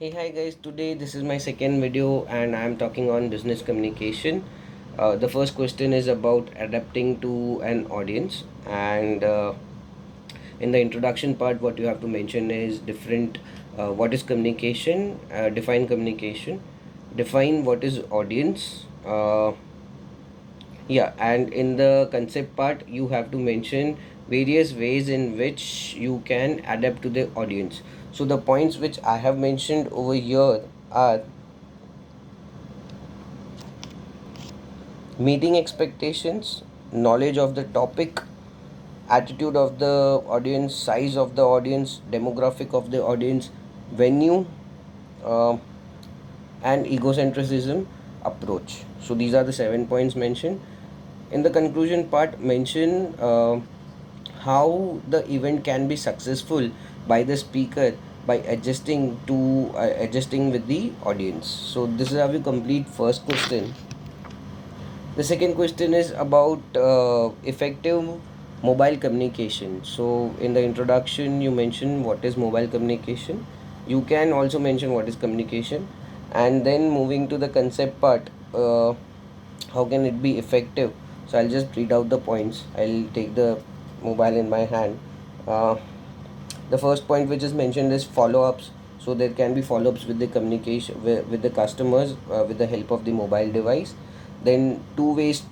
Hey, hi guys. Today this is my second video and I'm talking on business communication. The first question is about adapting to an audience, and in the introduction part, what you have to mention is different. What is communication? Define what is audience. Yeah, and in the concept part, you have to mention various ways in which you can adapt to the audience. So the points which I have mentioned over here are meeting expectations, knowledge of the topic, attitude of the audience, size of the audience, demographic of the audience, venue, uh, and egocentrism approach. So these are the 7 points mentioned. In the conclusion part, mention how the event can be successful by the speaker by adjusting with the audience. So this is how you complete first question. The second question is about effective mobile communication. So, in the introduction, you mentioned what is mobile communication. You can also mention what is communication, and then moving to the concept part, how can it be effective? So, I'll just read out the points. I'll take the mobile in my hand. Uh, the first point which is mentioned is follow-ups. So there can be follow-ups with the communication with the customers with the help of the mobile device. Then two ways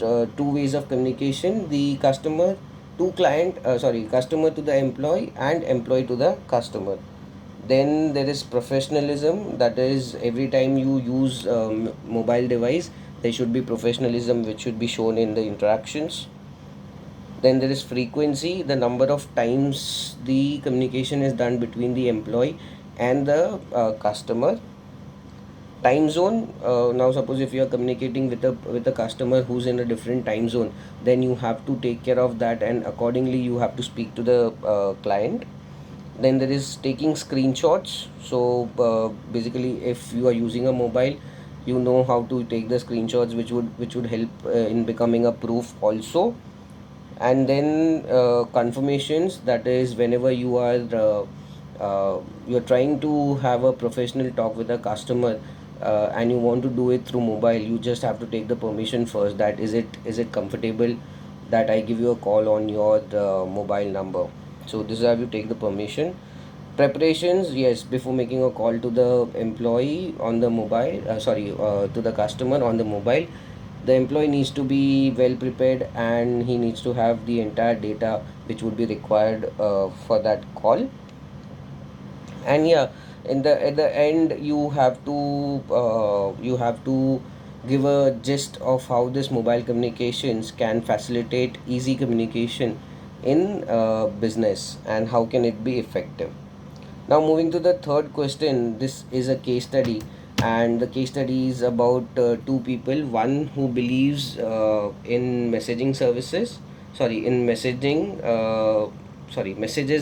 of communication: the customer to the employee, and employee to the customer. Then there is professionalism, that is every time you use mobile device, there should be professionalism which should be shown in the interactions. Then there is frequency, the number of times the communication is done between the employee and the customer. Time zone, now suppose if you are communicating with a customer who's in a different time zone, then you have to take care of that, and accordingly you have to speak to the client. Then there is taking screenshots. So basically, if you are using a mobile, you know how to take the screenshots, which would help in becoming a proof also. And then confirmations, that is whenever you're trying to have a professional talk with a customer, and you want to do it through mobile, you just have to take the permission first, that is it comfortable that I give you a call on your mobile number. So this is how you take the permission. Preparations, yes, before making a call to the employee on the mobile, to the customer on the mobile, the employee needs to be well prepared, and he needs to have the entire data which would be required for that call. And yeah, in the at the end, you have to give a gist of how this mobile communications can facilitate easy communication in business, and how can it be effective. Now, moving to the third question, this is a case study, and the case study is about two people. One who believes in messaging services, in messages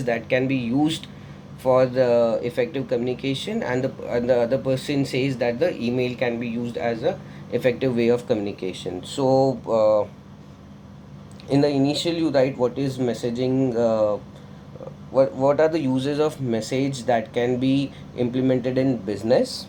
that can be used for the effective communication, and the other person says that the email can be used as a effective way of communication. So, in the initial, you write what is messaging. What are the uses of message that can be implemented in business,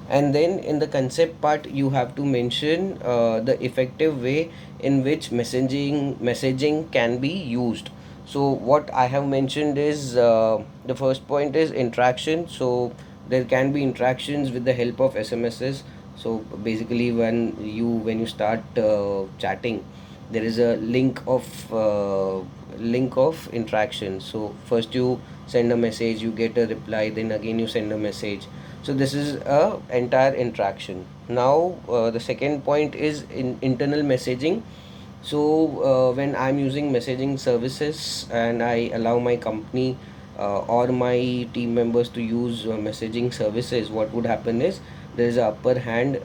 and then in the concept part you have to mention the effective way in which messaging can be used. So what I have mentioned is, the first point is interaction. So there can be interactions with the help of SMSs. So basically, when you start chatting, there is a link of interaction. So first you send a message, you get a reply, then again you send a message. So this is a entire interaction. Now the second point is in internal messaging. So when I'm using messaging services and I allow my company or my team members to use messaging services, what would happen is there is a upper hand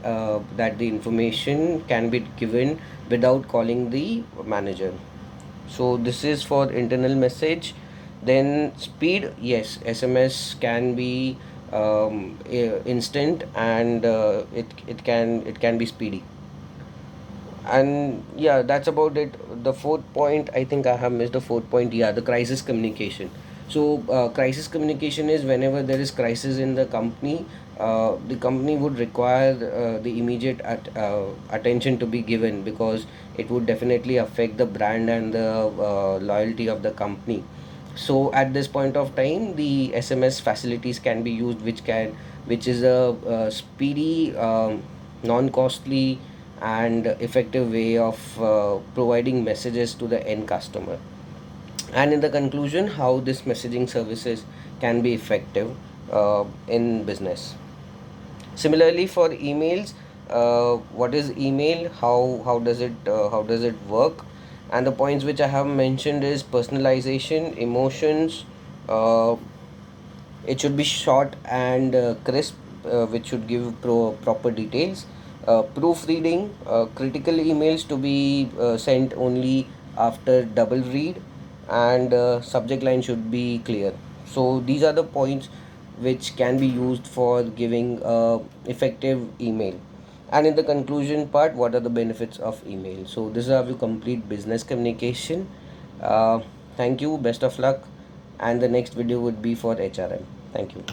that the information can be given without calling the manager. So this is for internal message. Then speed, yes, SMS can be instant, and it can be speedy. And yeah, that's about it. The fourth point, I think I have missed the fourth point. Yeah, the crisis communication. So crisis communication is whenever there is crisis in the company would require the immediate attention to be given, because it would definitely affect the brand and the loyalty of the company. So at this point of time, the SMS facilities can be used, which is a speedy, non-costly, and effective way of providing messages to the end customer. And in the conclusion, how this messaging services can be effective in business. Similarly, for emails, what is email? How does it work? And the points which I have mentioned is personalization, emotions. Uh, it should be short and crisp, which should give proper details. Proofreading, critical emails to be sent only after double read, and subject line should be clear. So these are the points which can be used for giving effective email. And in the conclusion part, what are the benefits of email? So this is how you complete business communication. uh, Thank you, best of luck, and the next video would be for HRM. Thank you.